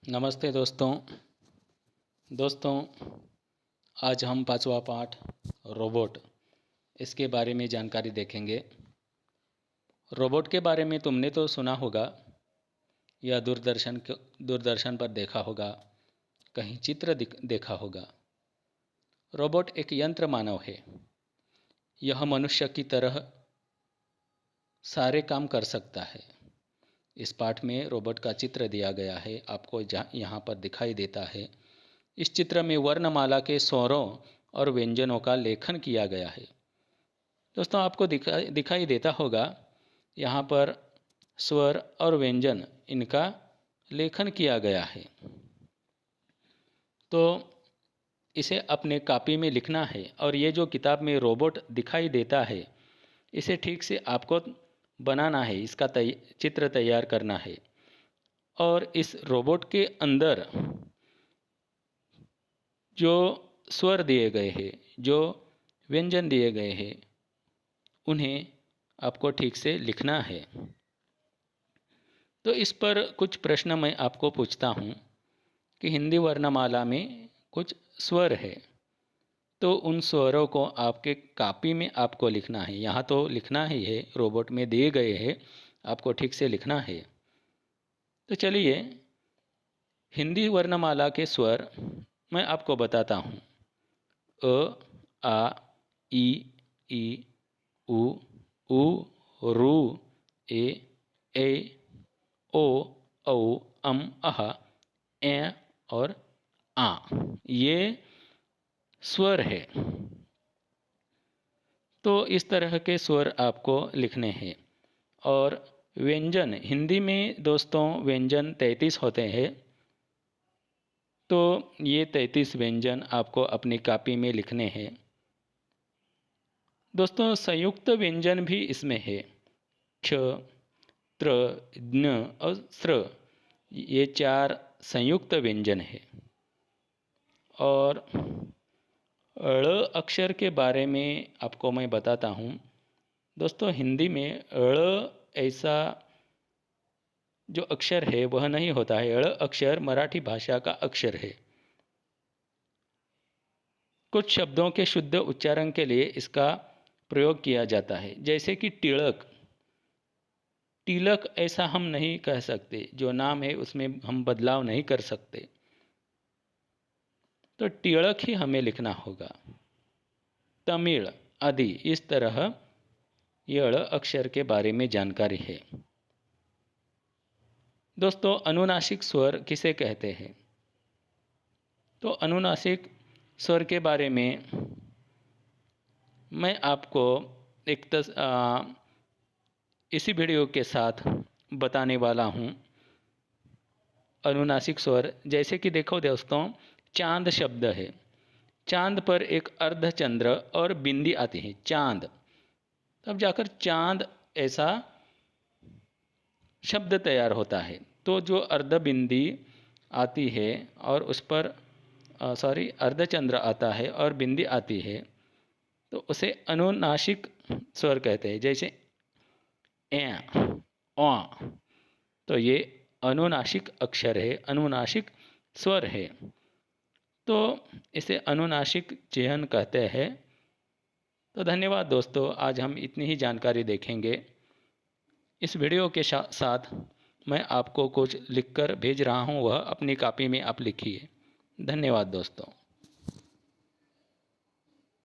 नमस्ते दोस्तों आज हम पांचवा पाठ रोबोट इसके बारे में जानकारी देखेंगे। रोबोट के बारे में तुमने तो सुना होगा या दूरदर्शन पर देखा होगा, कहीं चित्र देखा होगा। रोबोट एक यंत्र मानव है। यह मनुष्य की तरह सारे काम कर सकता है। इस पाठ में रोबोट का चित्र दिया गया है, आपको यहाँ पर दिखाई देता है। इस चित्र में वर्णमाला के स्वरों और व्यंजनों का लेखन किया गया है। दोस्तों आपको दिखाई देता होगा, यहाँ पर स्वर और व्यंजन इनका लेखन किया गया है। तो इसे अपने कॉपी में लिखना है और ये जो किताब में रोबोट दिखाई देता है, इसे ठीक से आपको बनाना है, इसका चित्र तैयार करना है। और इस रोबोट के अंदर जो स्वर दिए गए हैं, जो व्यंजन दिए गए हैं, उन्हें आपको ठीक से लिखना है। तो इस पर कुछ प्रश्न मैं आपको पूछता हूँ कि हिंदी वर्णमाला में कुछ स्वर है, तो उन स्वरों को आपके कॉपी में आपको लिखना है। यहाँ तो लिखना ही है, रोबोट में दिए गए हैं, आपको ठीक से लिखना है। तो चलिए हिंदी वर्णमाला के स्वर मैं आपको बताता हूँ। अ, आ, ई, उ, रू, ए, ओ, औ, अह, ए और आ, ये स्वर है। तो इस तरह के स्वर आपको लिखने हैं। और व्यंजन हिंदी में दोस्तों व्यंजन 33 होते हैं। तो ये 33 व्यंजन आपको अपनी कॉपी में लिखने हैं। दोस्तों संयुक्त व्यंजन भी इसमें है। क्ष, त्र, ज्ञ और स्र, ये 4 संयुक्त व्यंजन है। और ळ अक्षर के बारे में आपको मैं बताता हूँ। दोस्तों हिंदी में ळ ऐसा जो अक्षर है वह नहीं होता है। ळ अक्षर मराठी भाषा का अक्षर है। कुछ शब्दों के शुद्ध उच्चारण के लिए इसका प्रयोग किया जाता है, जैसे कि टिळक। टिलक ऐसा हम नहीं कह सकते, जो नाम है उसमें हम बदलाव नहीं कर सकते, तो टिळक ही हमें लिखना होगा। तमिल आदि इस तरह ये ळ अक्षर के बारे में जानकारी है। दोस्तों अनुनासिक स्वर किसे कहते हैं? तो अनुनासिक स्वर के बारे में मैं आपको इसी वीडियो के साथ बताने वाला हूँ। अनुनासिक स्वर जैसे कि देखो दोस्तों, चांद शब्द है। चांद पर एक अर्धचंद्र और बिंदी आती है, चांद, तब जाकर चांद ऐसा शब्द तैयार होता है। तो जो अर्ध बिंदी आती है और उस पर अर्धचंद्र आता है और बिंदी आती है, तो उसे अनुनासिक स्वर कहते हैं। जैसे ए, ओ, तो ये अनुनासिक अक्षर है, अनुनासिक स्वर है। तो इसे अनुनासिक चिह्न कहते हैं। तो धन्यवाद दोस्तों, आज हम इतनी ही जानकारी देखेंगे। इस वीडियो के साथ मैं आपको कुछ लिखकर भेज रहा हूँ, वह अपनी कॉपी में आप लिखिए। धन्यवाद दोस्तों।